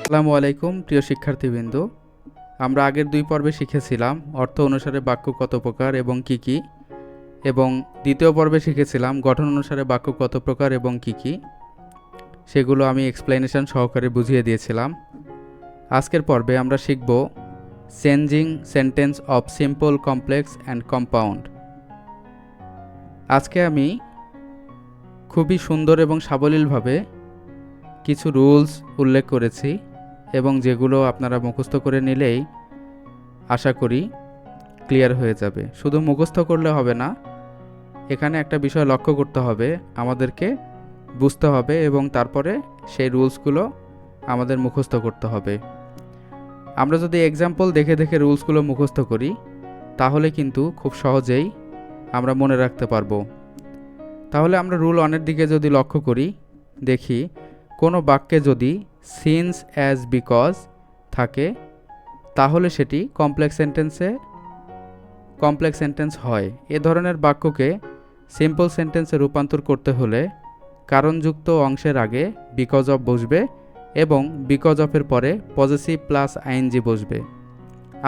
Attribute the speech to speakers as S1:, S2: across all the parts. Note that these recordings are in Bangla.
S1: আসসালামু আলাইকুম প্রিয় শিক্ষার্থীবৃন্দ। আমরা আগের দুই পর্বে শিখেছিলাম অর্থ অনুসারে বাক্য কত প্রকার এবং কি কি, এবং দ্বিতীয় পর্বে শিখেছিলাম গঠন অনুসারে বাক্য কত প্রকার এবং কি কি। সেগুলো আমি এক্সপ্লেনেশন সহকারে বুঝিয়ে দিয়েছিলাম। আজকের পর্বে আমরা শিখব changing sentence of simple, complex and compound. আজকে আমি খুবই সুন্দর এবং সাবলীলভাবে কিছু রুলস উল্লেখ করেছি এবং যেগুলো আপনারা মুখস্থ করে নিলেই আশা করি ক্লিয়ার হয়ে যাবে। শুধু মুখস্থ করলে হবে না, এখানে একটা বিষয় লক্ষ্য করতে হবে, আমাদেরকে বুঝতে হবে এবং তারপরে সেই রুলসগুলো আমাদের মুখস্থ করতে হবে। আমরা যদি এক্সাম্পল দেখে দেখে রুলসগুলো মুখস্থ করি তাহলে কিন্তু খুব সহজেই আমরা মনে রাখতে পারবো। তাহলে আমরা রুল 1 এর দিকে যদি লক্ষ্য করি, দেখি কোনো বাক্যে যদি সিন্স, অ্যাজ, বিকজ থাকে তাহলে সেটি কমপ্লেক্স সেন্টেন্স হয়। এ ধরনের বাক্যকে সিম্পল সেন্টেন্সে রূপান্তর করতে হলে কারণযুক্ত অংশের আগে বিকজ অফ বসবে এবং বিকজ অফের পরে পজেসিভ প্লাস আইএনজি বসবে।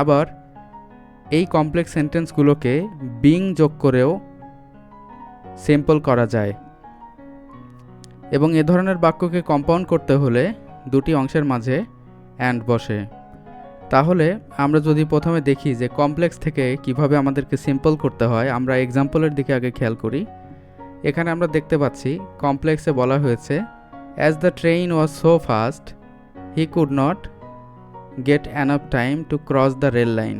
S1: আবার এই কমপ্লেক্স সেন্টেন্সগুলোকে বিং যোগ করেও সিম্পল করা যায় এবং এ ধরনের বাক্যকে কম্পাউন্ড করতে হলে দুটি অংশের মাঝে অ্যান্ড বসে। তাহলে আমরা যদি প্রথমে দেখি যে কমপ্লেক্স থেকে কিভাবে আমাদেরকে সিম্পল করতে হয়, আমরা এক্সাম্পলের দিকে আগে খেয়াল করি। এখানে আমরা দেখতে পাচ্ছি কমপ্লেক্সে বলা হয়েছে as the train was so fast he could not get enough time to cross the rail line.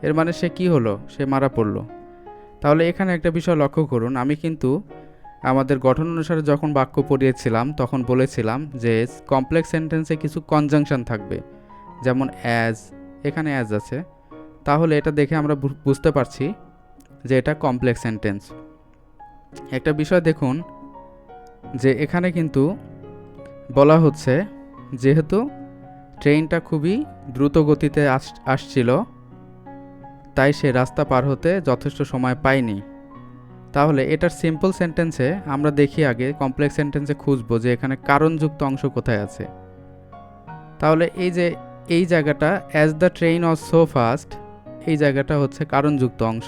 S1: এর মানে সে কি হলো? সে মারা পড়ল। তাহলে এখানে একটা বিষয় লক্ষ্য করুন, আমি কিন্তু আমাদের গঠন অনুসারে যখন বাক্য পড়িয়েছিলাম তখন বলেছিলাম যে কমপ্লেক্স সেন্টেন্সে কিছু কনজাংশন থাকবে, যেমন অ্যাজ, এখানে অ্যাজ আছে, তাহলে এটা দেখে আমরা বুঝতে পারছি যে এটা কমপ্লেক্স সেন্টেন্স। একটা বিষয় দেখুন যে এখানে কিন্তু বলা হচ্ছে যেহেতু ট্রেনটা খুবই দ্রুত গতিতে আসছিল তাই সে রাস্তা পার হতে যথেষ্ট সময় পায়নি। তাহলে এটার সিম্পল সেন্টেন্সে আমরা দেখি আগে কমপ্লেক্স সেন্টেন্সে খুঁজবো যে এখানে কারণযুক্ত অংশ কোথায় আছে। তাহলে এই জায়গাটা as the train was so fast, এই জায়গাটা হচ্ছে কারণযুক্ত অংশ।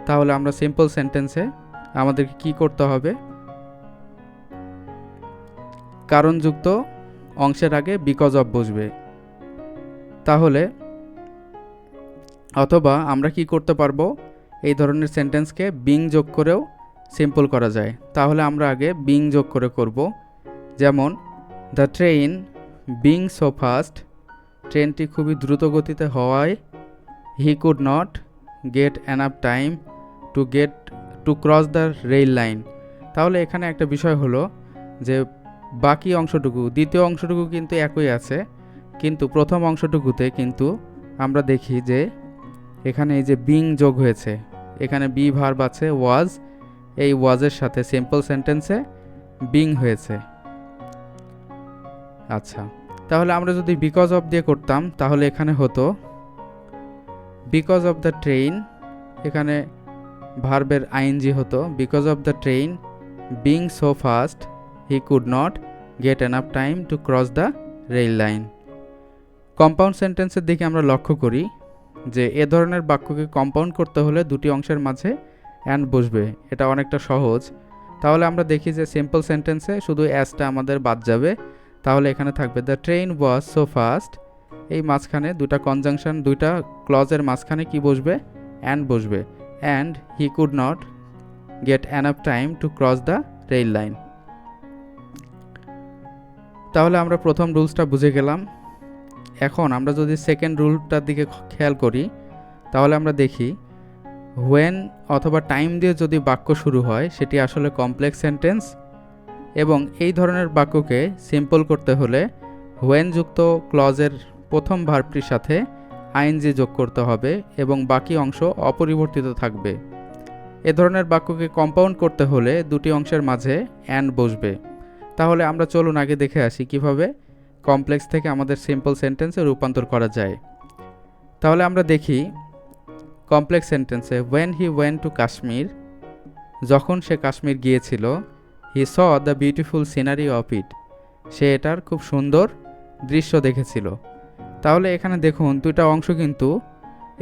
S1: তাহলে আমরা সিম্পল সেন্টেন্সে আমাদেরকে কি করতে হবে? কারণযুক্ত অংশের আগে বিকজ অফ বসবে। তাহলে অথবা আমরা কি করতে পারবো, এই ধরনের সেন্টেন্সকে বিং যোগ করেও সিম্পল করা যায়। তাহলে আমরা আগে বিং যোগ করে করব, যেমন the train being so fast, ট্রেনটি খুবই দ্রুত গতিতে হওয়ায় he could not get enough time to cross the rail line. তাহলে এখানে একটা বিষয় হলো যে বাকি অংশটুকু, দ্বিতীয় অংশটুকু কিন্তু একই আছে, কিন্তু প্রথম অংশটুকুতে কিন্তু আমরা দেখি যে এখানে এই যে বিং যোগ হয়েছে, এখানে বি ভার্ব আছে ওয়াজ, এই ওয়াজের সাথে সিম্পল সেন্টেন্সে বিং হয়েছে। আচ্ছা, তাহলে আমরা যদি বিকজ অফ দিয়ে করতাম তাহলে এখানে হতো বিকজ অফ দ্য ট্রেন, এখানে ভার্বের আইএনজি হতো because of the train being so fast he could not get enough time to cross the rail line. Compound সেন্টেন্সের দিকে আমরা লক্ষ্য করি যে এ ধরনের বাক্যকে কম্পাউন্ড করতে হলে দুটি অংশের মাঝে অ্যান্ড বসবে, এটা অনেকটা সহজ। তাহলে আমরা দেখি যে সিম্পল সেন্টেন্সে শুধু অ্যাজটা আমাদের বাদ যাবে, তাহলে এখানে থাকবে the train was so fast, এই মাঝখানে দুটা কনজাংশন, দুইটা ক্লজের মাঝখানে কি বসবে? অ্যান্ড বসবে, and he could not get enough time to cross the rail line. তাহলে আমরা প্রথম রুলসটা বুঝে গেলাম। এখন আমরা যদি সেকেন্ড রুলটার দিকে খেয়াল করি তাহলে আমরা দেখি হোয়েন অথবা টাইম দিয়ে যদি বাক্য শুরু হয় সেটি আসলে কমপ্লেক্স সেন্টেন্স, এবং এই ধরনের বাক্যকে সিম্পল করতে হলে হোয়েন যুক্ত ক্লজের প্রথম ভার্বটির সাথে আইএনজি যোগ করতে হবে এবং বাকি অংশ অপরিবর্তিত থাকবে। এ ধরনের বাক্যকে কম্পাউন্ড করতে হলে দুটি অংশের মাঝে অ্যান্ড বসবে। তাহলে আমরা চলুন আগে দেখে আসি কিভাবে কমপ্লেক্স থেকে আমাদের সিম্পল সেন্টেন্সে রূপান্তর করা যায়। তাহলে আমরা দেখি কমপ্লেক্স সেন্টেন্সে when he went to Kashmir, যখন সে কাশ্মীর গিয়েছিল, he saw the beautiful scenery of it, সে এটার খুব সুন্দর দৃশ্য দেখেছিল। তাহলে এখানে দেখুন দুইটা অংশ কিন্তু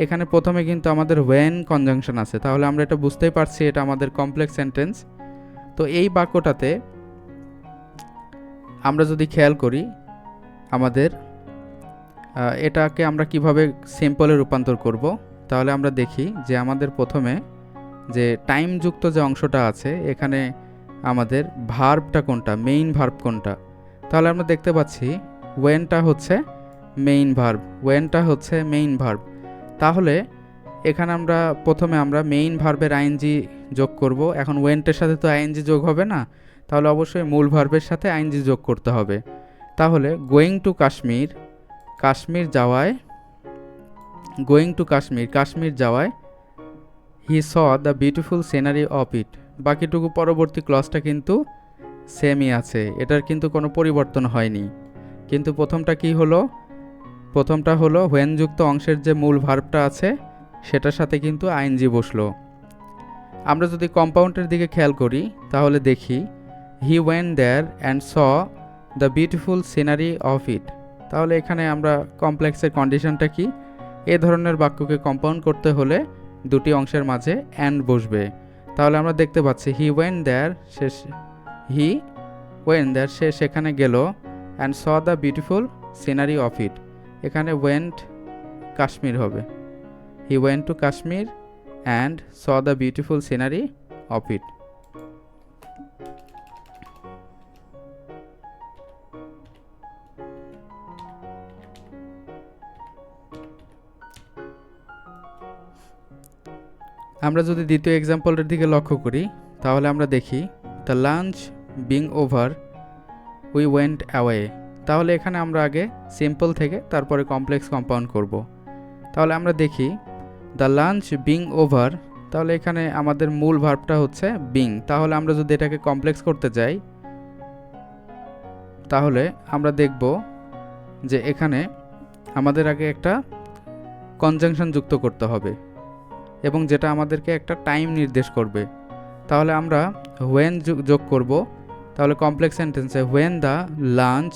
S1: এখানে প্রথমে কিন্তু আমাদের ওয়েন কনজাংশন আছে, তাহলে আমরা এটা বুঝতেই পারছি এটা আমাদের কমপ্লেক্স সেন্টেন্স। তো এই বাক্যটাতে আমরা যদি খেয়াল করি আমাদের এটাকে আমরা কিভাবে সিম্পলে রূপান্তর করব, তাহলে আমরা দেখি যে আমাদের প্রথমে যে টাইমযুক্ত যে অংশটা আছে এখানে আমাদের ভার্বটা কোনটা, মেইন ভার্ব কোনটা। তাহলে আমরা দেখতে পাচ্ছি ওয়েনটা হচ্ছে মেইন ভার্ব, ওয়েনটা হচ্ছে মেইন ভার্ব। তাহলে এখানে আমরা প্রথমে আমরা মেইন ভার্বের আইএনজি যোগ করব। এখন ওয়েন্টের সাথে তো আইএনজি যোগ হবে না, তাহলে অবশ্যই মূল ভার্বের সাথে আইএনজি যোগ করতে হবে। তাহলে গোয়িং টু কাশ্মীর, কাশ্মীর যাওয়ায়, গোয়িং টু কাশ্মীর, কাশ্মীর যাওয়ায় he saw the beautiful scenery of it. বাকিটুকু পরবর্তী ক্লজটা কিন্তু সেমই আছে, এটার কিন্তু কোনো পরিবর্তন হয়নি। কিন্তু প্রথমটা কি হলো, প্রথমটা হলো হোয়েনযুক্ত অংশের যে মূল ভার্বটা আছে সেটার সাথে কিন্তু আইএনজি বসলো। আমরা যদি কম্পাউন্ডের দিকে খেয়াল করি তাহলে দেখি he went there and saw the beautiful scenery of it. তাহলে এখানে আমরা কমপ্লেক্সের কন্ডিশনটা কি, এ ধরনের বাক্যকে কম্পাউন্ড করতে হলে দুটি অংশের মাঝে অ্যান্ড বসবে। তাহলে আমরা দেখতে পাচ্ছি হি ওয়েন্ট দেয়ার, হি ওয়েন্ট দেয়ার সে সেখানে গেল, and saw the beautiful scenery of ইট, এখানে ওয়েন্ট কাশ্মীর হবে, হি went to Kashmir and saw the beautiful scenery of ইট। আমরা যদি দ্বিতীয় এক্সাম্পলের দিকে লক্ষ্য করি তাহলে আমরা দেখি the lunch being over we went away. তাহলে এখানে আমরা আগে সিম্পল থেকে তারপরে কমপ্লেক্স কম্পাউন্ড করব। তাহলে আমরা দেখি দ্য লাঞ্চ বিং ওভার, তাহলে এখানে আমাদের মূল ভার্বটা হচ্ছে বিং। তাহলে আমরা যদি এটাকে কমপ্লেক্স করতে যাই তাহলে আমরা দেখব যে এখানে আমাদের আগে একটা কনজাংশন যুক্ত করতে হবে এবং যেটা আমাদেরকে একটা টাইম নির্দেশ করবে। তাহলে আমরা হোয়েন যোগ করব। তাহলে কমপ্লেক্স সেন্টেন্সে হোয়েন দ্য লাঞ্চ,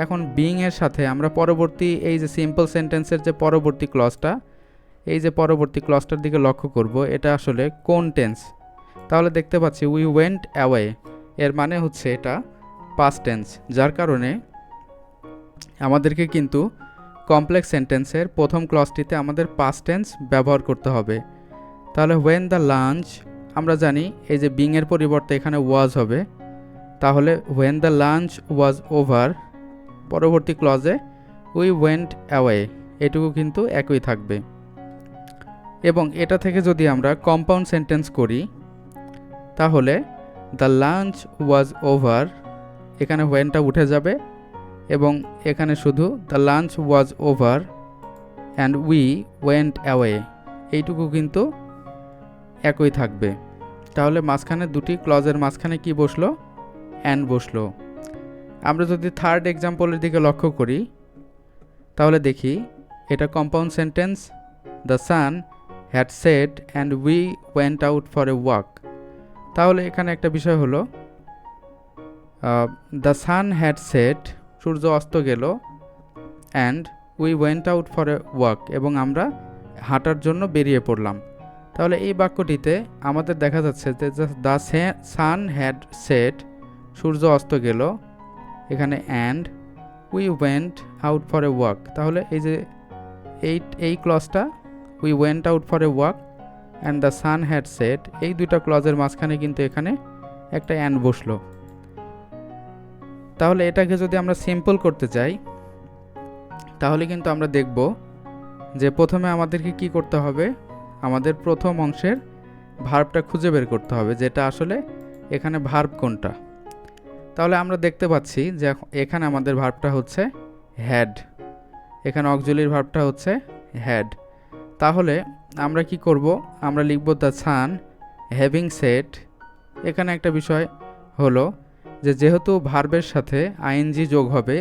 S1: এখন বিং এর সাথে আমরা পরবর্তী এই যে সিম্পল সেন্টেন্সের যে পরবর্তী ক্লজটা, এই যে পরবর্তী ক্লজটার দিকে লক্ষ্য করব, এটা আসলে কোন টেন্স। তাহলে দেখতে পাচ্ছি উই ওয়েন্ট অ্যাওয়ে, এর মানে হচ্ছে এটা পাস্ট টেন্স, যার কারণে আমাদেরকে কিন্তু কমপ্লেক্স সেন্টেন্সের প্রথম ক্লজটিতে আমাদের পাস্ট টেন্স ব্যবহার করতে হবে। তাহলে হোয়েন দ্য লাঞ্চ, আমরা জানি এই যে বিং এর পরিবর্তে এখানে ওয়াজ হবে, তাহলে when the lunch was over, পরবর্তী ক্লজে উই ওয়েন্ট অ্যাওয়ে, এটুকু কিন্তু একই থাকবে। এবং এটা থেকে যদি আমরা কম্পাউন্ড সেন্টেন্স করি তাহলে দ্য লাঞ্চ ওয়াজ ওভার, এখানে হোয়েনটা উঠে যাবে এবং এখানে শুধু the lunch was over and we went away, এইটুকু কিন্তু একই থাকবে। তাহলে মাঝখানে দুটি ক্লজের মাঝখানে কি বসলো, অ্যান্ড বসলো। আমরা যদি থার্ড এক্সাম্পলের দিকে লক্ষ্য করি তাহলে দেখি এটা compound sentence, the sun had set and we went out for a walk. তাহলে এখানে একটা বিষয় হলো দ্য সান হ্যাড সেট, সূর্য অস্ত গেল, and we went out for a walk, এবং আমরা হাঁটার জন্য বেরিয়ে পড়লাম। তাহলে এই বাক্যটিতে আমাদের দেখা যাচ্ছে যে দ্য সান হ্যাড সেট, সূর্য অস্ত গেল, এখানে and we went out for a walk. তাহলে এই যে এই ক্লজটা we went out for a walk and the sun had set, এই দুইটা ক্লজের মাঝখানে কিন্তু এখানে একটা অ্যান্ড বসলো। তাহলে এটাকে যদি আমরা সিম্পল করতে চাই তাহলে কিন্তু আমরা দেখব যে প্রথমে আমাদেরকে কি করতে হবে, আমাদের প্রথম অংশের ভার্বটা খুঁজে বের করতে হবে, যেটা আসলে এখানে ভার্ব কোনটা। তাহলে আমরা দেখতে পাচ্ছি যে এখানে আমাদের ভার্বটা হচ্ছে হ্যাড, এখানে অক্সিলারি ভার্বটা হচ্ছে হ্যাড। তাহলে আমরা কি করব, আমরা লিখব দ্য সান হ্যাভিং সেট। এখানে একটা বিষয় হলো যে যেহেতু ভার্বের সাথে আইএনজি যোগ হবে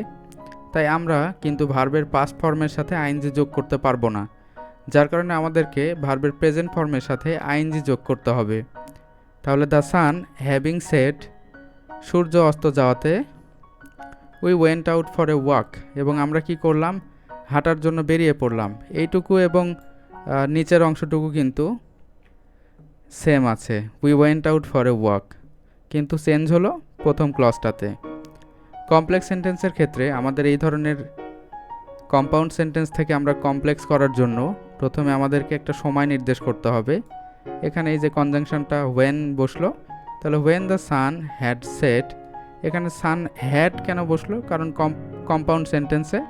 S1: তাই আমরা কিন্তু ভার্বের পাস্ট ফর্মের সাথে আইএনজি যোগ করতে পারবো না, যার কারণে আমাদেরকে ভার্বের প্রেজেন্ট ফর্মের সাথে আইএনজি যোগ করতে হবে। তাহলে দ্য সান হ্যাভিং সেট, সূর্য অস্ত যাওয়াতে, we went out for a walk, এবং আমরা কি করলাম, হাঁটার জন্য বেরিয়ে পড়লাম। এইটুকু এবং নিচের অংশটুকু কিন্তু সেম আছে, we went out for a walk, কিন্তু চেঞ্জ হলো প্রথম ক্লজটাতে। কমপ্লেক্স সেন্টেন্সের ক্ষেত্রে আমাদের এই ধরনের কম্পাউন্ড সেন্টেন্স থেকে আমরা কমপ্লেক্স করার জন্য প্রথমে আমাদেরকে একটা সময় নির্দেশ করতে হবে। এখানে এই যে কনজাংশনটা ওয়েন বসলো, তাহলে when the sun had set, এখানে সান হ্যাড কেন বসলো, কারণ কম্পাউন্ড সেন্টেন্সে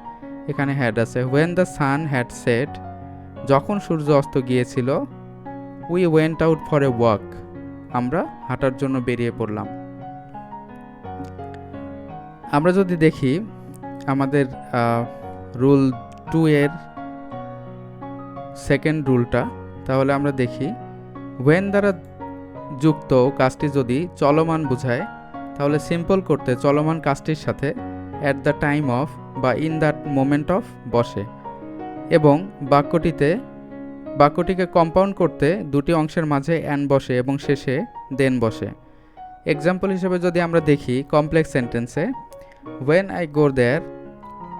S1: এখানে হ্যাড আছে। When the sun had set, যখন সূর্য অস্ত গিয়েছিল। We went out for a walk, আমরা হাঁটার জন্য বেরিয়ে পড়লাম। আমরা যদি দেখি আমাদের রুল 2 এর সেকেন্ড রুলটা, তাহলে আমরা দেখি ওয়েন দ্বারা যুক্ত কাজটি যদি চলমান বোঝায়, তাহলে সিম্পল করতে চলমান কাজটির সাথে অ্যাট দ্য টাইম অফ বা ইন দ্যাট মোমেন্ট অফ বসে, এবং বাক্যটিকে কম্পাউন্ড করতে দুটি অংশের মাঝে অ্যান বসে এবং শেষে দেন বসে। এক্সাম্পল হিসেবে যদি আমরা দেখি কমপ্লেক্স সেন্টেন্সে, when I go there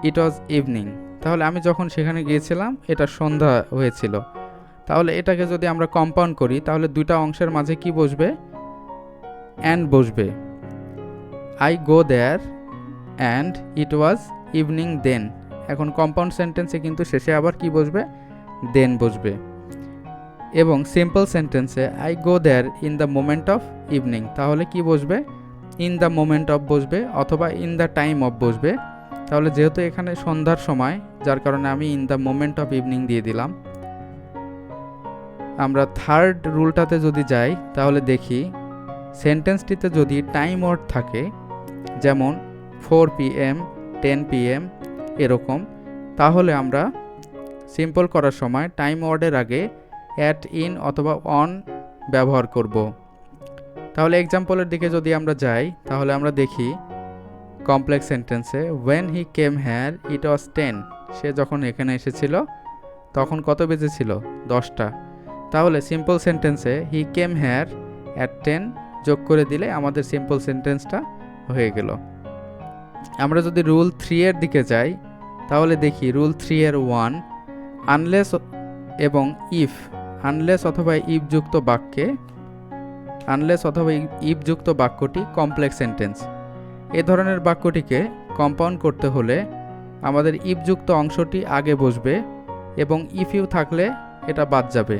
S1: it was evening, তাহলে আমি যখন সেখানে গিয়েছিলাম এটা সন্ধ্যা হয়েছিল। তাহলে এটাকে যদি আমরা কম্পাউন্ড করি, তাহলে দুইটা অংশের মাঝে কি বসবে, অ্যান্ড বসবে। I go there and it was evening then, এখন কম্পাউন্ড সেন্টেন্সে কিন্তু শেষে আবার কি বসবে, দেন বসবে। এবং সিম্পল সেন্টেন্সে I go there in the moment of evening, তাহলে কি বসবে, ইন দ্য মোমেন্ট অফ বসবে অথবা ইন দ্য টাইম অফ বসবে। তাহলে যেহেতু এখানে সন্ধ্যার সময়, যার কারণে আমি in the moment of evening দিয়ে দিলাম। আমরা থার্ড রুলটাতে যদি যাই, তাহলে দেখি সেন্টেন্সটিতে যদি টাইম ওয়ার্ড থাকে, যেমন 4 PM 10 PM এরকম, তাহলে আমরা সিম্পল করার সময় টাইম ওয়ার্ডের আগে অ্যাট, ইন অথবা অন ব্যবহার করব। তাহলে এক্সাম্পলের দিকে যদি আমরা যাই, তাহলে আমরা দেখি কমপ্লেক্স সেন্টেন্সে ওয়েন হি কেম হেয়ার ইট ওয়াজ 10, সে যখন এখানে এসেছিল তখন কত বেজেছিল, 10টা। তাহলে সিম্পল সেন্টেন্সে হি কেম হেয়ার অ্যাট 10 যোগ করে দিলে আমাদের সিম্পল সেন্টেন্সটা হয়ে গেল। আমরা যদি রুল 3 এর দিকে যাই, তাহলে দেখি রুল 3 এর 1, আনলেস এবং ইফ, আনলেস অথবা ইফযুক্ত বাক্যটি কমপ্লেক্স সেন্টেন্স। এ ধরনের বাক্যটিকে কম্পাউন্ড করতে হলে আমাদের ইফযুক্ত অংশটি আগে বসবে এবং ইফ ইউ থাকলে এটা বাদ যাবে।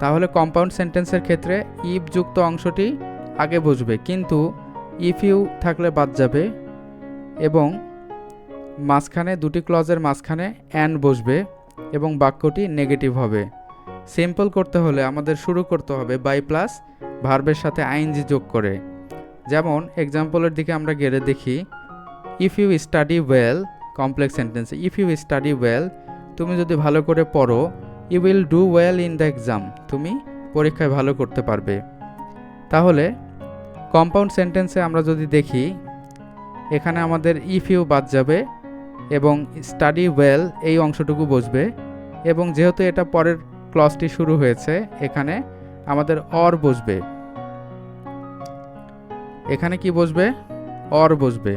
S1: তাহলে কম্পাউন্ড সেন্টেন্সের ক্ষেত্রে ইফযুক্ত অংশটি আগে বসবে, কিন্তু ইফ ইউ থাকলে বাদ যাবে, এবং মাঝখানে দুটি ক্লজের মাঝখানে অ্যান্ড বসবে এবং বাক্যটি নেগেটিভ হবে। সিম্পল করতে হলে আমাদের শুরু করতে হবে বাই প্লাস ভার্বের সাথে আইএনজি যোগ করে। যেমন এক্সাম্পলের দিকে আমরা গেলে দেখি, if you study well, complex sentence, if you study well, তুমি যদি ভালো করে পড়ো, you will do well in the exam, তুমি পরীক্ষায় ভালো করতে পারবে। তাহলে কম্পাউন্ড সেন্টেন্সে আমরা যদি দেখি, এখানে আমাদের ইফ ইউ বাদ যাবে এবং স্টাডি ওয়েল এই অংশটুকু বসবে, এবং যেহেতু এটা পরের ক্লজটি শুরু হয়েছে, এখানে আমাদের অর বসবে। এখানে কি বসবে, অর বসবে।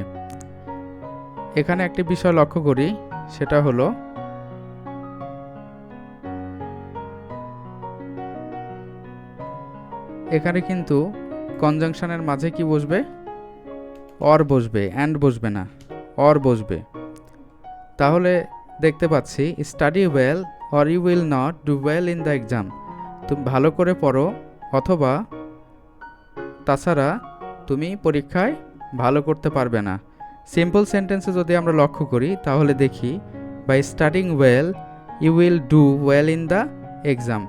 S1: এখানে একটি বিষয় লক্ষ্য করি, সেটা হলো এখানে কিন্তু কনজাংশনের মাঝে কি বসবে, অর বসবে, অ্যান্ড বসবে না, অর বসবে। তাহলে দেখতে পাচ্ছি study well or you will not do well in the exam, তুমি ভালো করে পড়ো অথবা তাছাড়া তুমি পরীক্ষায় ভালো করতে পারবে না। সিম্পল সেন্টেন্সে যদি আমরা লক্ষ্য করি, তাহলে দেখি by studying well you will do well in the exam.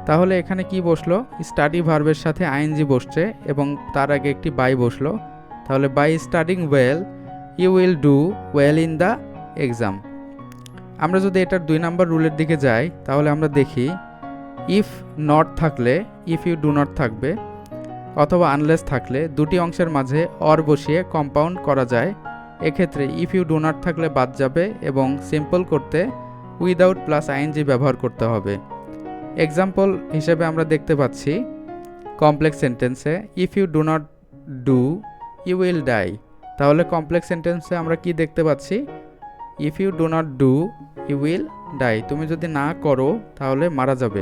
S1: তাহলে এখানে কি বসলো, স্টাডি ভার্বের সাথে আইএনজি বসছে এবং তার আগে একটি বাই বসলো। তাহলে by studying well you will do well in the exam. আমরা যদি এটার 2 নম্বর রুলের দিকে যাই, তাহলে আমরা দেখি ইফ নট থাকলে ইফ ইউ ডু নট থাকবে, অথবা আনলেস থাকলে দুটি অংশের মাঝে অর বসিয়ে কম্পাউন্ড করা যায়। এক্ষেত্রে ইফ ইউ ডু নট থাকলে বাদ যাবে এবং সিম্পল করতে উইদাউট প্লাস আইএনজি ব্যবহার করতে হবে। এক্সাম্পল হিসেবে আমরা দেখতে পাচ্ছি কমপ্লেক্স সেন্টেন্সে if you do not do you will die, তাহলে কমপ্লেক্স সেন্টেন্সে আমরা কি দেখতে পাচ্ছি, if you do not do you will die, তুমি যদি না করো তাহলে মারা যাবে।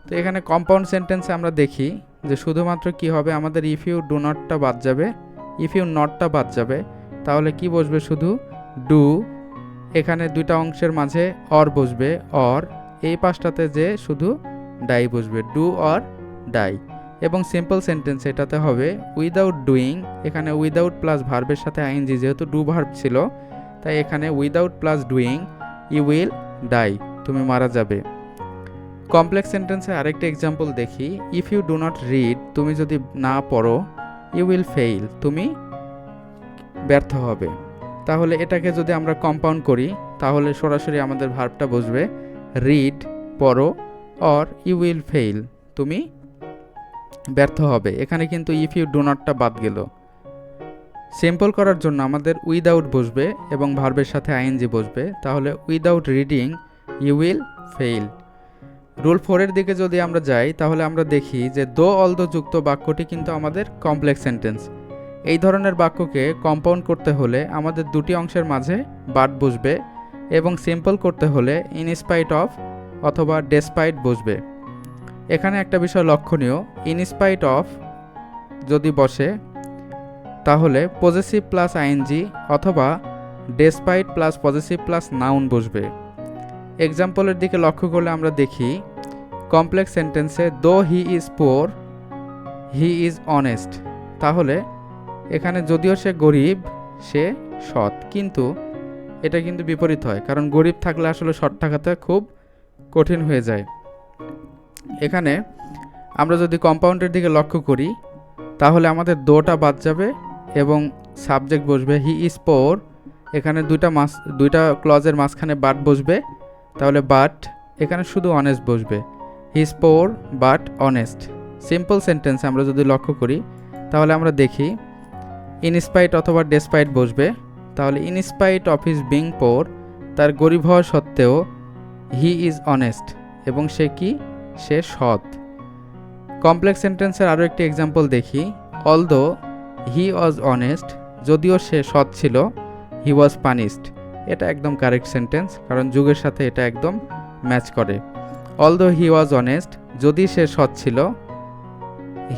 S1: তো এখানে কম্পাউন্ড সেন্টেন্সে আমরা দেখি যে শুধুমাত্র কি হবে, আমাদের ইফ ইউ ডু নটটা বাদ যাবে, ইফ ইউ নটটা বাদ যাবে, তাহলে কি বসবে, শুধু ডু, এখানে দুইটা অংশের মাঝে অর বসবে, অর এই পাশটাতে যে শুধু ডাই বসবে, ডু অর ডাই। এবং সিম্পল সেন্টেন্স এটাতে হবে উইদাউট ডুইং, এখানে উইদাউট প্লাস ভার্বের সাথে আইএনজি, যেহেতু ডু ভার্ব ছিল তাই এখানে without plus doing you will die, তুমি মারা যাবে। কমপ্লেক্স সেন্টেন্সের আরেকটা এক্সাম্পল দেখি, if you do not read, তুমি যদি না পড়ো, ইউ উইল ফেইল, তুমি ব্যর্থ হবে। তাহলে এটাকে যদি আমরা কম্পাউন্ড করি তাহলে সরাসরি আমাদের ভার্বটা বসবে রিড, পড়ো, অর ইউ উইল ফেইল, তুমি ব্যর্থ হবে। এখানে কিন্তু ইফ ইউ ডু নটটা বাদ গেল। সিম্পল করার জন্য আমাদের উইদাউট বসবে এবং ভার্বের সাথে আইএনজি বসবে, তাহলে without reading you will fail. Rule 4 দিকে যদি আমরা যাই তাহলে আমরা দেখি যে দো অলদো যুক্ত বাক্যটি কিন্তু আমাদের কমপ্লেক্স সেন্টেন্স। এই ধরনের বাক্যকে কম্পাউন্ড করতে হলে আমাদের দুটি অংশের মাঝে বাট বসবে এবং সিম্পল করতে হলে ইনস্পাইট অফ অথবা ডেসপাইট বসবে। এখানে একটা বিষয় লক্ষণীয়, ইনস্পাইট অফ যদি বসে তাহলে পজেসিভ প্লাস আইএনজি অথবা despite plus possessive plus noun বসবে। এক্সাম্পলের দিকে লক্ষ্য করলে আমরা দেখি কমপ্লেক্স সেন্টেন্সে দো he is poor he is honest, তাহলে এখানে যদিও সে গরিব সে সৎ, কিন্তু এটা কিন্তু বিপরীত হয়, কারণ গরিব থাকলে আসলে সৎ থাকাতে খুব কঠিন হয়ে যায়। এখানে আমরা যদি কম্পাউন্ডের দিকে লক্ষ্য করি তাহলে আমাদের দোটা বাদ যাবে এবং সাবজেক্ট বসবে হি ইজ পোর, এখানে দুইটা ক্লজের মাঝখানে বাট বসবে, তাহলে বাট এখানে শুধু অনেস্ট বসবে, he is poor but honest. Simple sentence আমরা যদি লক্ষ্য করি তাহলে আমরা দেখি ইনস্পাইট অথবা ডেসপাইট বসবে, তাহলে in spite of his being poor, তার গরিব হওয়া সত্ত্বেও হি ইজ অনেস্ট, এবং সে কি, সে সৎ। কমপ্লেক্স সেন্টেন্সের আরও একটি এক্সাম্পল দেখি, অলদো হি ওয়াজ অনেস্ট, যদিও সে সৎ ছিল, হি ওয়াজ পানিশড। এটা একদম কারেক্ট সেন্টেন্স, কারণ যুগের সাথে এটা একদম ম্যাচ করে। অলদো হি ওয়াজ অনেস্ট, যদি সে সৎ ছিল,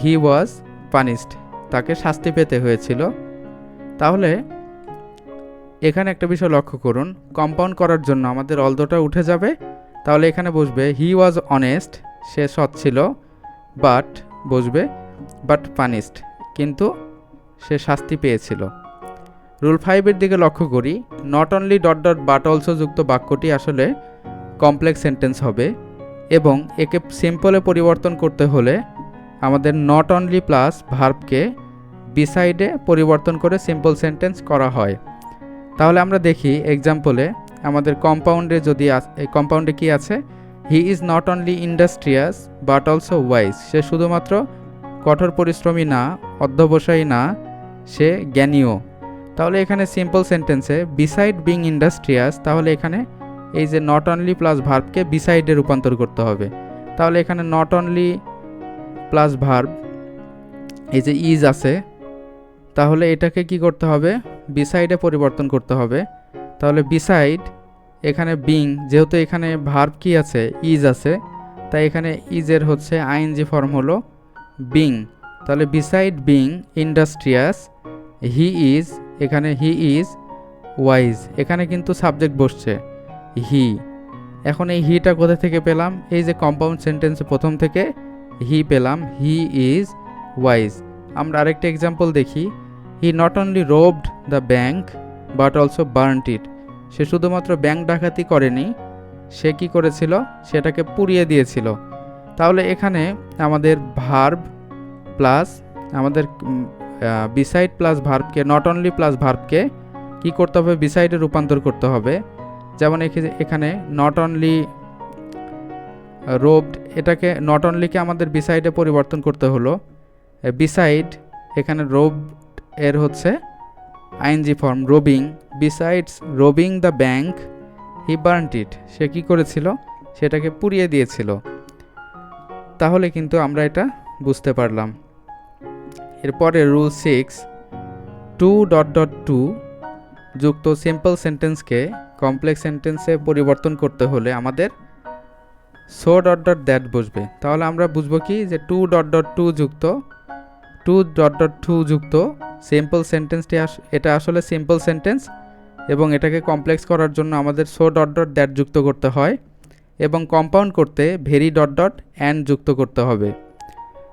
S1: হি ওয়াজ পানিশড, তাকে শাস্তি পেতে হয়েছিল। তাহলে এখানে একটা বিষয় লক্ষ্য করুন, কম্পাউন্ড করার জন্য আমাদের অলদোটা উঠে যাবে, তাহলে এখানে বসবে হি ওয়াজ অনেস্ট, সে সৎ ছিল, বাট বসবে বাট পানিশড, কিন্তু সে শাস্তি পেয়েছিল। রুল 5 দিকে লক্ষ্য করি, not only dot dot but also যুক্ত বাক্যটি আসলে কমপ্লেক্স সেন্টেন্স হবে এবং একে সিম্পলে পরিবর্তন করতে হলে আমাদের নট অনলি প্লাস ভার্বকে বিসাইডে পরিবর্তন করে সিম্পল সেন্টেন্স করা হয়। তাহলে আমরা দেখি এক্সাম্পলে আমাদের কম্পাউন্ডে কম্পাউন্ডে কি আছে, he is not only industrious but also wise, সে শুধুমাত্র কঠোর পরিশ্রমী না, অধ্যবসায়ী না, সে জ্ঞানীও। তাহলে এখানে সিম্পল সেন্টেন্সে বিসাইড বিং ইন্ডাস্ট্রিয়াস, তাহলে এখানে এই যে নট অনলি প্লাস ভার্বকে বিসাইডে রূপান্তর করতে হবে। তাহলে এখানে নট অনলি প্লাস ভার্ব এই যে ইজ আছে, তাহলে এটাকে কি করতে হবে, বিসাইডে পরিবর্তন করতে হবে। তাহলে বিসাইড এখানে বিং, যেহেতু এখানে ভার্ব কি আছে, ইজ আছে, তাই এখানে ইজের হচ্ছে আইএনজি ফর্ম হলো বিং। তাহলে beside being industrious he is, এখানে হি ইজ ওয়াইজ, এখানে কিন্তু সাবজেক্ট বসছে হি। এখন এই হিটা কোথা থেকে পেলাম, এই যে কম্পাউন্ড সেন্টেন্সে প্রথম থেকে হি পেলাম, হি ইজ ওয়াইজ। আমরা আরেকটা এক্সাম্পল দেখি, he not only robbed the bank but also burned it, সে শুধুমাত্র ব্যাংক ডাকাতি করেনি, সে কি করেছিল, সেটাকে পুড়িয়ে দিয়েছিল। তাহলে এখানে আমাদের ভার্ব প্লাস আমাদের বিসাইড প্লাস ভার্বকে, নট অনলি প্লাস ভার্বকে কি করতে হবে, বিসাইডে রূপান্তর করতে হবে। যেমন এখানে নট অনলি রোবড, এটাকে নট অনলিকে আমাদের বিসাইডে পরিবর্তন করতে হলো, বিসাইড এখানে রোব এর হচ্ছে ING form robbing, besides robbing the bank he burned it, সে কী করেছিল, সেটাকে পুড়িয়ে দিয়েছিল। তাহলে কিন্তু আমরা এটা বুঝতে পারলাম। এরপরে rule 6, too dot dot to যুক্ত সিম্পল সেন্টেন্সকে কমপ্লেক্স সেন্টেন্সে পরিবর্তন করতে হলে আমাদের সো ডট ডট দ্যাট বসবে। তাহলে আমরা বুঝবো কি যে টু ডট ডট টু যুক্ত টু ডট ডট টু যুক্ত সিম্পল সেন্টেন্সটি এটা আসলে সিম্পল সেন্টেন্স এবং এটাকে কমপ্লেক্স করার জন্য আমাদের সো ডট ডট দ্যাট যুক্ত করতে হয় এবং কম্পাউন্ড করতে ভেরি ডট ডট অ্যান্ড যুক্ত করতে হবে।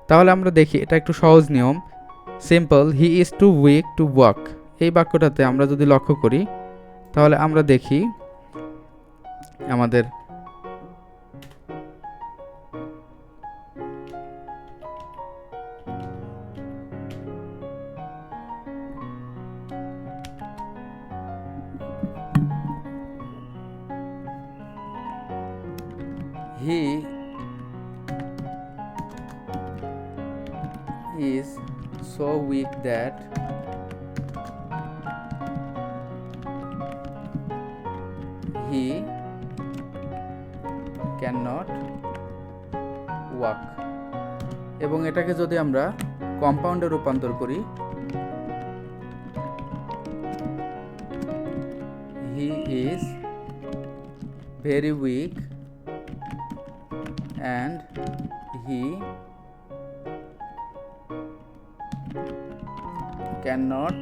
S1: তাহলে আমরা দেখি, এটা একটু সহজ নিয়ম। Simple, he is too weak to walk, এই বাক্যটাতে আমরা যদি লক্ষ্য করি তাহলে আমরা দেখি আমাদের he is so weak that he cannot walk। এবং এটাকে যদি আমরা কম্পাউন্ডে রূপান্তর করি, he is very weak and he cannot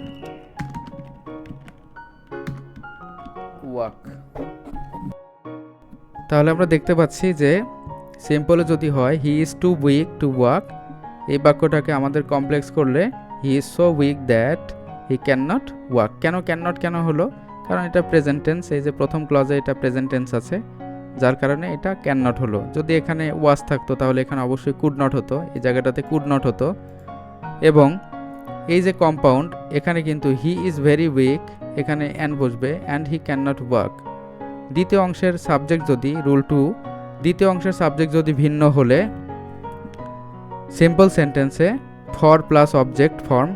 S1: walk। তাহলে আমরা দেখতে পাচ্ছি যে সিম্পলে যদি হয় he is too weak to walk, এই বাক্যটাকে আমাদের কমপ্লেক্স করলে he is so weak that he can not walk. কেন ক্যান নট কেন হলো? কারণ এটা প্রেজেন্ট টেন্স, এই যে প্রথম ক্লজে এটা প্রেজেন্ট টেন্স আছে, যার কারণে এটা ক্যান নট হলো। যদি এখানে ওয়াজ থাকতো তাহলে এখানে অবশ্যই কুড নট হতো, এই জায়গাটাতে কুড নট হতো। এবং এই যে কম্পাউন্ড, এখানে কিন্তু হি ইজ ভেরি উইক, এখানে অ্যান্ড বসবে and he can not walk. দ্বিতীয় অংশের সাবজেক্ট যদি রুল 2, দ্বিতীয় অংশের সাবজেক্ট যদি ভিন্ন হলে সিম্পল সেন্টেন্সে ফর প্লাস অবজেক্ট ফর্ম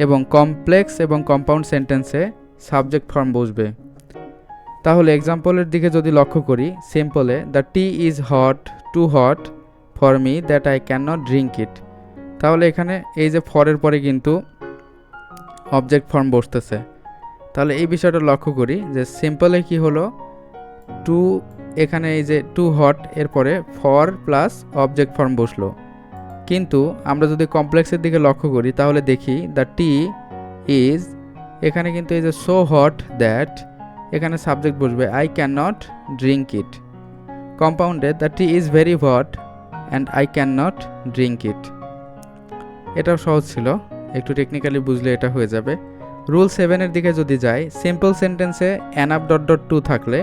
S1: এবং কমপ্লেক্স এবং কম্পাউন্ড সেন্টেন্সে সাবজেক্ট ফর্ম বসবে। তাহলে এক্সাম্পলের দিকে যদি লক্ষ্য করি, সিম্পলে the tea is hot too hot for me that I can not drink it. তাহলে এখানে এই যে ফরের পরে কিন্তু অবজেক্ট ফর্ম বসতেছে। তাহলে এই বিষয়টা লক্ষ্য করি যে সিম্পলে কি হলো, টু, এখানে এই যে টু হট এরপরে ফর প্লাস অবজেক্ট ফর্ম বসলো। কিন্তু আমরা যদি কমপ্লেক্সের দিকে লক্ষ্য করি তাহলে দেখি দ্য টি ইজ, এখানে কিন্তু এই যে সো হট দ্যাট, এখানে সাবজেক্ট বসবে I can not drink it. কম্পাউন্ডে the tea is very hot and I can not drink it. এটাও সহজ ছিল, একটু টেকনিক্যালি বুঝলে এটা হয়ে যাবে। রুল 7-এর দিকে যদি যাই, সিম্পল সেন্টেন্সে অ্যানাপ ডট ডট টু থাকলে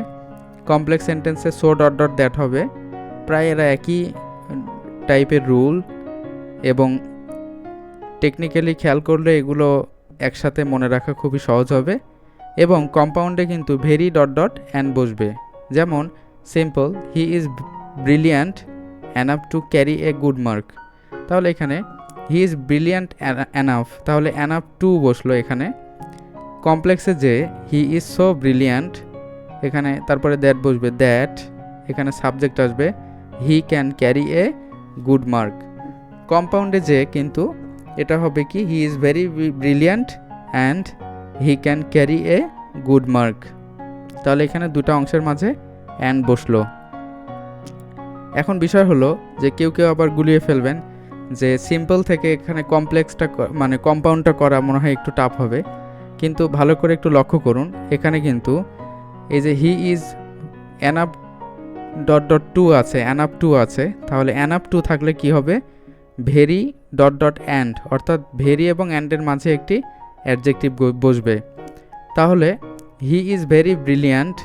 S1: কমপ্লেক্স সেন্টেন্সে সো ডট ডট দ্যাট হবে। প্রায় এরা একই টাইপের রুল এবং টেকনিক্যালি খেয়াল করলে এগুলো একসাথে মনে রাখা খুবই সহজ হবে। এবং কম্পাউন্ডে কিন্তু ভেরি ডট ডট অ্যান্ড বসবে। যেমন simple, he is brilliant enough to carry a good mark. তাহলে এখানে হি ইজ ব্রিলিয়ান্ট অ্যানাফ, তাহলে অ্যানাফ টু বসলো এখানে। কমপ্লেক্সে যে হি ইজ সো ব্রিলিয়ান্ট, এখানে তারপরে দ্যাট বসবে, দ্যাট এখানে সাবজেক্ট আসবে he can carry a good mark. কম্পাউন্ডে যে কিন্তু এটা হবে কি he is very brilliant and he can carry a good mark. তাহলে এখানে দুটো অংশের মাঝে অ্যান্ড বসলো। এখন বিষয় হলো যে কেউ কেউ আবার গুলিয়ে ফেলবেন যে সিম্পল থেকে এখানে কমপ্লেক্সটা মানে কম্পাউন্ডটা করা মনে হয় একটু টাফ হবে, কিন্তু ভালো করে একটু লক্ষ্য করুন, এখানে কিন্তু এই যে he is enough dot dot to আছে, অ্যানাপ টু আছে, তাহলে অ্যানাপ টু থাকলে কি হবে, ভেরি ডট ডট অ্যান্ড, অর্থাৎ ভেরি এবং অ্যান্ডের মাঝে একটি অ্যাডজেক্টিভ বসবে। তাহলে he is very brilliant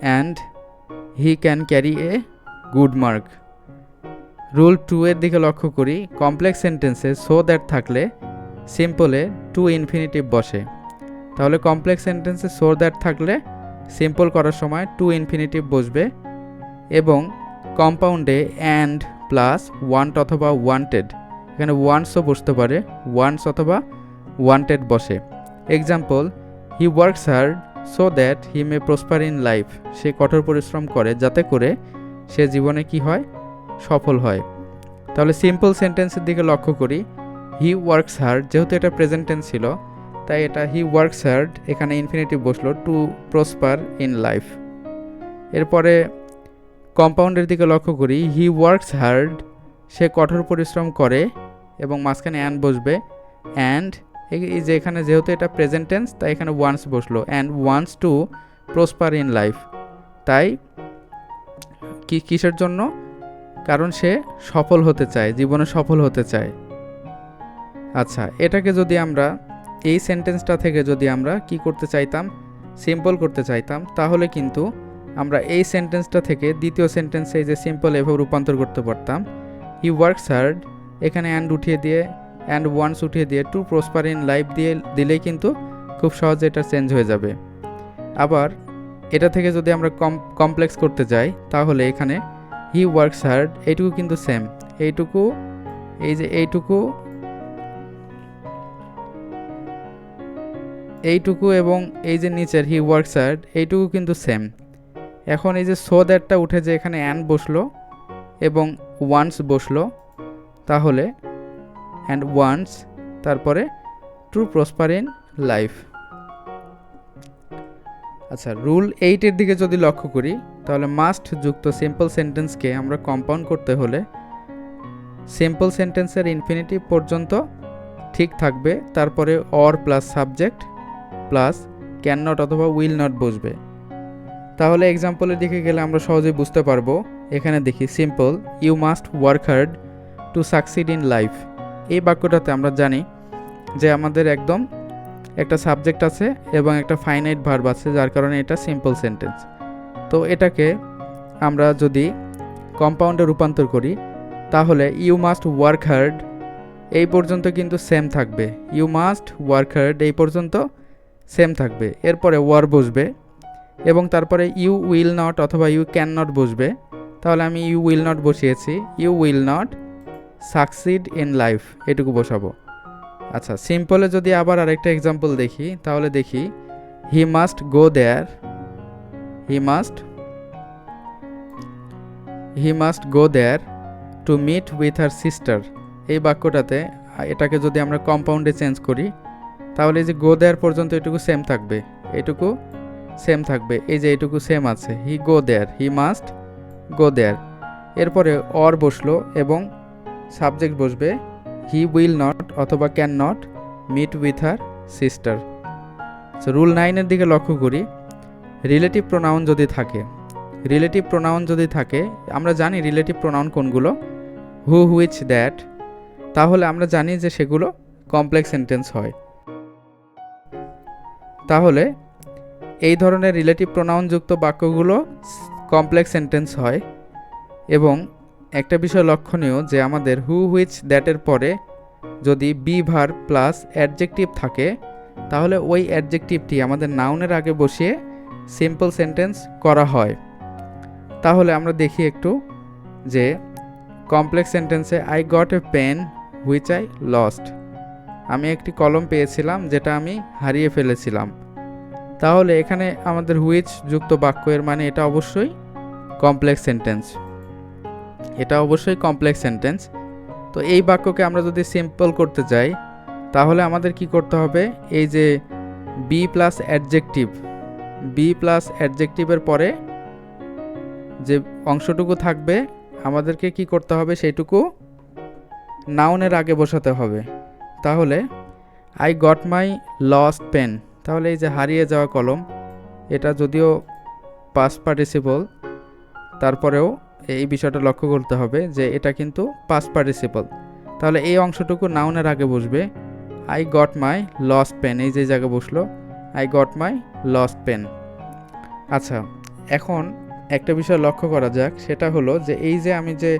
S1: and he can carry a good mark. Rule 2-এর দিকে লক্ষ্য করি, কমপ্লেক্স সেন্টেন্সে সো দ্যাট থাকলে সিম্পলে টু ইনফিনিটিভ বসে। তাহলে কমপ্লেক্স সেন্টেন্সে সো দ্যাট থাকলে সিম্পল করার সময় টু ইনফিনিটিভ বসবে এবং কম্পাউন্ডে অ্যান্ড প্লাস ওয়ান্ট অথবা ওয়ান্টেড, এখানে ওয়ান্টসও বসতে পারে, ওয়ান্টস অথবা ওয়ান্টেড বসে। Example, he works hard so that he may prosper in life. সে কঠোর পরিশ্রম করে যাতে করে সে জীবনে কি হয়, সফল হয়। তাহলে সিম্পল সেন্টেন্সের দিকে লক্ষ্য করি, হি ওয়ার্কস হার্ড, যেহেতু এটা প্রেজেন্ট টেন্স ছিল তাই এটা হি ওয়ার্কস হার্ড, এখানে ইনফিনিটিভ বসলো, টু প্রসপার ইন লাইফ। এরপরে কম্পাউন্ডের দিকে লক্ষ্য করি, হি ওয়ার্কস হার্ড, সে কঠোর পরিশ্রম করে, এবং মাঝখানে অ্যান্ড বসবে, অ্যান্ড এই যে এখানে যেহেতু এটা প্রেজেন্ট টেন্স তাই এখানে ওয়ান্স বসলো, and once to prosper in life. তাই কিসের জন্য? কারণ সে সফল হতে চায়, জীবনে সফল হতে চায়। আচ্ছা, এটাকে যদি আমরা এই সেন্টেন্সটা থেকে যদি আমরা কি করতে চাইতাম, সিম্পল করতে চাইতাম, তাহলে কিন্তু আমরা এই সেন্টেন্সটা থেকে দ্বিতীয় সেন্টেন্সে যে সিম্পল এভাবে রূপান্তর করতে পারতাম। হি ওয়ার্কস হার্ড, এখানে অ্যান্ড উঠিয়ে দিয়ে, অ্যান্ড ওয়ান্স উঠিয়ে দিয়ে টু প্রসপার ইন লাইফ দিয়ে দিলেই কিন্তু খুব সহজে এটা চেঞ্জ হয়ে যাবে। আবার এটা থেকে যদি আমরা কমপ্লেক্স করতে যাই, তাহলে এখানে হি ওয়ার্কস হার্ড এইটুকু কিন্তু সেম, এইটুকু, এই যে এইটুকু এবং এই যে নিচের হি ওয়ার্কস হার্ড এইটুকু কিন্তু সেম। এখন এই যে সো দ্যাটটা উঠে যে এখানে অ্যান্ড বসলো এবং ওয়ান্স বসলো, তাহলে অ্যান্ড ওয়ান্স, তারপরে টু প্রসপার ইন লাইফ। আচ্ছা, রুল 8-এর দিকে যদি লক্ষ্য করি, তাহলে মাস্ট যুক্ত সিম্পল সেন্টেন্সকে আমরা কম্পাউন্ড করতে হলে সিম্পল সেন্টেন্সের ইনফিনিটিভ পর্যন্ত ঠিক থাকবে, তারপরে or plus subject plus can not অথবা উইল নট বসবে। তাহলে এক্সাম্পলের দিকে গেলে আমরা সহজেই বুঝতে পারবো। এখানে দেখি simple, you must work hard to succeed in life. এই বাক্যটাতে আমরা জানি যে আমাদের একদম একটা সাবজেক্ট আছে এবং একটা ফাইনাইট ভার্ব আছে, যার কারণে এটা সিম্পল সেন্টেন্স। তো এটাকে আমরা যদি কম্পাউন্ডে রূপান্তর করি, তাহলে ইউ মাস্ট ওয়ার্ক হার্ড এই পর্যন্ত কিন্তু সেম থাকবে, ইউ মাস্ট ওয়ার্ক হার্ড এই পর্যন্ত সেম থাকবে। এরপরে ওয়ার বসবে এবং তারপরে ইউ উইল নট অথবা ইউ ক্যান নট বসবে। তাহলে আমি ইউ উইল নট বসিয়েছি, you will not succeed in life এটুকু বসাবো। আচ্ছা, সিম্পলে যদি আবার আরেকটা এক্সাম্পল দেখি, তাহলে দেখি he must go there, he must go there to meet with her sister. এই বাক্যটাতে এটাকে যদি আমরা কম্পাউন্ডে চেঞ্জ করি, তাহলে এই যে গো দেয়ার পর্যন্ত এটুকু সেম থাকবে, এটুকু সেম থাকবে, এই যে এটুকু সেম আছে, হি গো দেয়ার, হি মাস্ট গো দেয়ার। এরপরে অর বসলো এবং সাবজেক্ট বসবে, হি উইল নট অথবা can not meet with her sister. So rule 9-এর দিকে লক্ষ্য করি, রিলেটিভ প্রোনাউন যদি থাকে, আমরা জানি রিলেটিভ প্রোনাউন কোনগুলো, হু, হুইচ, দ্যাট, তাহলে আমরা জানি যে সেগুলো কমপ্লেক্স সেন্টেন্স হয়। তাহলে এই ধরনের রিলেটিভ প্রোনাউন যুক্ত বাক্যগুলো কমপ্লেক্স সেন্টেন্স হয়। এবং একটা বিষয় লক্ষণীয় যে আমাদের হু, হুইচ, দ্যাটের পরে যদি বি ভার্ব প্লাস অ্যাডজেক্টিভ থাকে, তাহলে ওই অ্যাডজেক্টিভটি আমাদের নাউনের আগে বসিয়ে সিম্পল সেন্টেন্স করা হয়। তাহলে আমরা দেখি একটু যে কমপ্লেক্স সেন্টেন্সে I got a pen which I lost, আমি একটি কলম পেয়েছিলাম যেটা আমি হারিয়ে ফেলেছিলাম। তাহলে এখানে আমাদের হুইচ যুক্ত বাক্য, এর মানে এটা অবশ্যই কমপ্লেক্স সেন্টেন্স। তো এই বাক্যকে আমরা যদি সিম্পল করতে চাই, তাহলে আমাদের কি করতে হবে, এই যে বি প্লাস অ্যাডজেক্টিভের পরে যে অংশটুকু থাকবে আমাদেরকে কি করতে হবে, সেইটুকু নাউনের আগে বসাতে হবে। তাহলে I got my lost pen, তাহলে এই যে হারিয়ে যাওয়া কলম, এটা যদিও পাস্ট পার্টিসিপল, তারপরেও এই বিষয়টা লক্ষ্য করতে হবে যে এটা কিন্তু পাস্ট পার্টিসিপল। তাহলে এই অংশটুকু নাউনের আগে বসবে, I got my lost pen, এই যে জায়গা বসলো I got my lost pen. আচ্ছা, এখন একটা বিষয় লক্ষ্য করা যাক, সেটা হলো যে এই যে আমি যে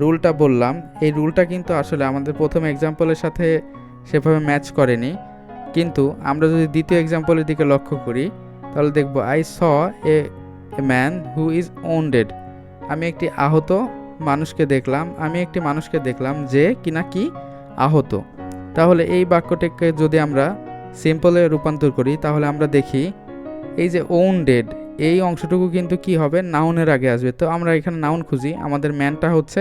S1: রুলটা বললাম, এই রুলটা কিন্তু আসলে আমাদের প্রথম এক্সাম্পলের সাথে সেভাবে ম্যাচ করেনি। কিন্তু আমরা যদি দ্বিতীয় এক্সাম্পলের দিকে লক্ষ্য করি, তাহলে দেখব I saw a man who is wounded, আমি একটি মানুষকে দেখলাম যে কিনা কি আহত। তাহলে এই বাক্যটাকে যদি আমরা সিম্পলে রূপান্তর করি, তাহলে আমরা দেখি এই যে ওন্ডেড এই অংশটুকু কিন্তু কি হবে, নাউনের আগে আসবে। তো আমরা এখানে নাউন খুঁজি, আমাদের ম্যানটা হচ্ছে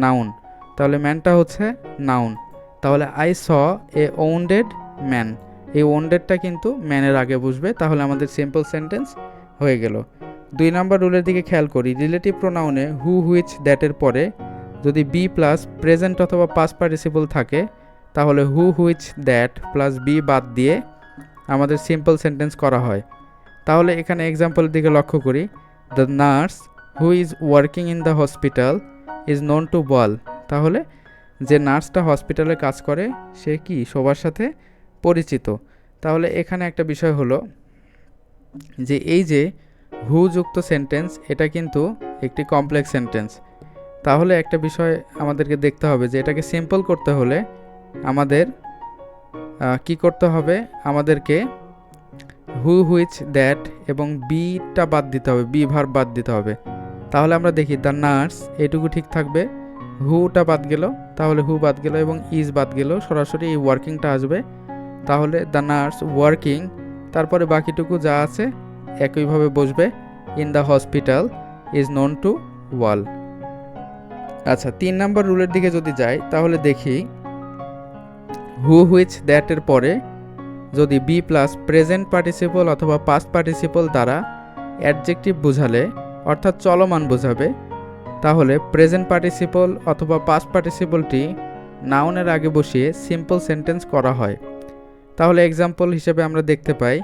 S1: নাউন, তাহলে ম্যানটা হচ্ছে নাউন। তাহলে I saw A wounded man, এই ওউন্ডেডটা কিন্তু ম্যানের আগে বসবে, তাহলে আমাদের সিম্পল সেন্টেন্স হয়ে গেল। 2 নম্বর রুলের দিকে খেয়াল করি, রিলেটিভ প্রোনাউনে হু, হুইচ, দ্যাটের পরে যদি বি প্লাস প্রেজেন্ট অথবা পাস্ট পার্টিসিপল থাকে, তাহলে হু, হুইচ, দ্যাট প্লাস বি বাদ দিয়ে আমাদের সিম্পল সেন্টেন্স করা হয়। তাহলে এখানে এক্সাম্পলের দিকে লক্ষ্য করি, the nurse who is working in the hospital is known to ball, তাহলে যে নার্সটা হসপিটালে কাজ করে সে কি সবার সাথে পরিচিত। তাহলে এখানে একটা বিষয় হলো যে এই যে হু যুক্ত সেন্টেন্স, এটা কিন্তু একটি কমপ্লেক্স সেন্টেন্স। তাহলে একটা বিষয় আমাদেরকে দেখতে হবে যে এটাকে সিম্পল করতে হলে আমাদের কি করতে হবে, আমাদেরকে হু, হুইচ, দ্যাট এবং বিটা বাদ দিতে হবে, বি ভার্ব বাদ দিতে হবে। তাহলে আমরা দেখি দ্য নার্স এটুকু ঠিক থাকবে, হুটা বাদ গেল, তাহলে হু বাদ গেল এবং ইজ বাদ গেল, সরাসরি এই ওয়ার্কিংটা আসবে। তাহলে দ্য নার্স ওয়ার্কিং, তারপরে বাকিটুকু যা আছে একইভাবে বসবে, in the hospital is known to wall. আচ্ছা, 3 নম্বর রুলের দিকে যদি যাই তাহলে দেখি হু, হুইচ, দ্যাটের পরে যদি বি প্লাস প্রেজেন্ট পার্টিসিপল অথবা পাস্ট পার্টিসিপল দ্বারা অ্যাডজেক্টিভ বোঝালে, অর্থাৎ চলমান বোঝাবে, তাহলে প্রেজেন্ট পার্টিসিপল অথবা পাস্ট পার্টিসিপলটি নাউনের আগে বসিয়ে সিম্পল সেন্টেন্স করা হয়। তাহলে এক্সাম্পল হিসেবে আমরা দেখতে পাই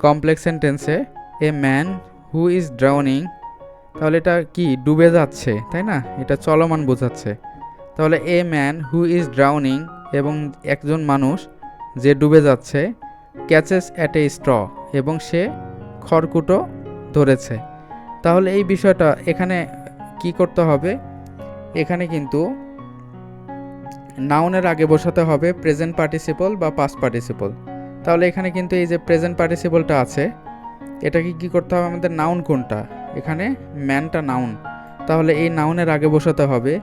S1: কমপ্লেক্স সেন্টেন্সে a man who is drowning, তাহলে এটা কি ডুবে যাচ্ছে, তাই না, এটা চলমান বোঝাচ্ছে। তাহলে a man who is drowning এবং একজন মানুষ যে ডুবে যাচ্ছে, ক্যাচেস অ্যাট এ স্ট্র এবং সে খড়কুটো ধরেছে। তাহলে এই বিষয়টা এখানে কি করতে হবে, এখানে কিন্তু নাউনের আগে বসাতে হবে প্রেজেন্ট পার্টিসিপল বা পাস্ট পার্টিসিপল। তাহলে এখানে কিন্তু এই যে প্রেজেন্ট পার্টিসিপলটা আছে, এটাকে কি করতে হবে, আমাদের নাউন কোনটা, এখানে ম্যানটা নাউন, তাহলে এই নাউনের আগে বসাতে হবে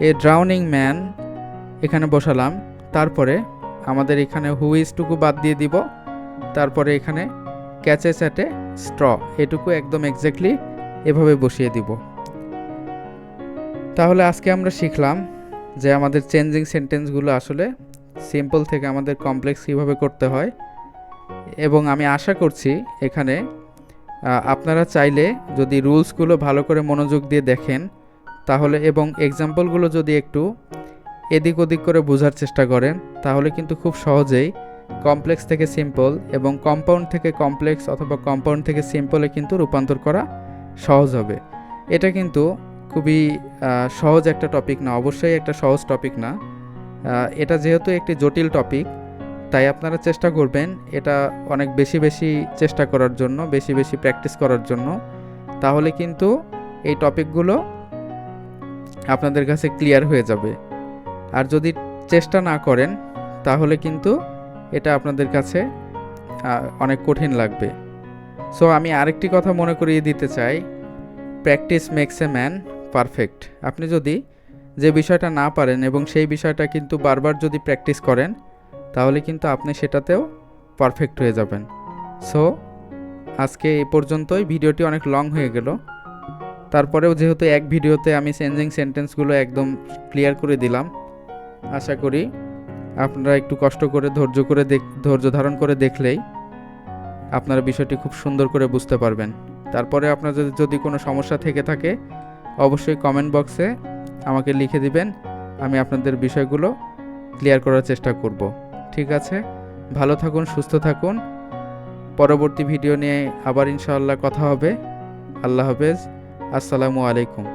S1: এ ড্রাউনিং ম্যান, এখানে বসালাম। তারপরে আমাদের এখানে হুইজটুকু বাদ দিয়ে দিব, তারপরে এখানে ক্যাচেস অ্যাট এ স্ট্র এটুকু একদম এক্স্যাক্টলি এভাবে বসিয়ে দিব। তাহলে আজকে আমরা শিখলাম যে আমাদের চেঞ্জিং সেন্টেন্সগুলো আসলে সিম্পল থেকে আমাদের কমপ্লেক্স কীভাবে করতে হয়, এবং আমি আশা করছি এখানে আপনারা চাইলে যদি রুলসগুলো ভালো করে মনোযোগ দিয়ে দেখেন তাহলে, এবং এক্সাম্পলগুলো যদি একটু এদিক ওদিক করে বোঝার চেষ্টা করেন, তাহলে কিন্তু খুব সহজেই কমপ্লেক্স থেকে সিম্পল এবং কম্পাউন্ড থেকে কমপ্লেক্স অথবা কম্পাউন্ড থেকে সিম্পলে কিন্তু রূপান্তর করা সহজ হবে। এটা কিন্তু খুবই সহজ একটা টপিক না, অবশ্যই একটা সহজ টপিক না। এটা যেহেতু একটি জটিল টপিক, তাই আপনারা চেষ্টা করবেন এটা অনেক বেশি বেশি চেষ্টা করার জন্য, বেশি বেশি প্র্যাকটিস করার জন্য। তাহলে কিন্তু এই টপিকগুলো আপনাদের কাছে ক্লিয়ার হয়ে যাবে। আর যদি চেষ্টা না করেন তাহলে কিন্তু এটা আপনাদের কাছে অনেক কঠিন লাগবে। সো আমি আরেকটি কথা মনে করিয়ে দিতে চাই, practice makes a man perfect. আপনি যদি যে বিষয়টা না পারেন এবং সেই বিষয়টা কিন্তু বারবার যদি প্র্যাকটিস করেন, তাহলে কিন্তু আপনি সেটাতেও পারফেক্ট হয়ে যাবেন। সো আজকে এই পর্যন্তই, ভিডিওটি অনেক লং হয়ে গেল, তারপরেও যেহেতু এক ভিডিওতে আমি চেঞ্জিং সেন্টেন্সগুলো একদম ক্লিয়ার করে দিলাম, আশা করি আপনারা একটু কষ্ট করে ধৈর্য ধারণ করে দেখলেই আপনারা বিষয়টি খুব সুন্দর করে বুঝতে পারবেন। তারপরে আপনাদের যদি কোনো সমস্যা থেকে থাকে অবশ্যই কমেন্ট বক্সে আমাকে লিখে দিবেন, আমি আপনাদের বিষয়গুলো ক্লিয়ার করার চেষ্টা করব। ঠিক আছে, ভালো থাকুন, সুস্থ থাকুন। পরবর্তী ভিডিও নিয়ে আবার ইনশাআল্লাহ কথা হবে। আল্লাহ হাফেজ, আসসালামু আলাইকুম।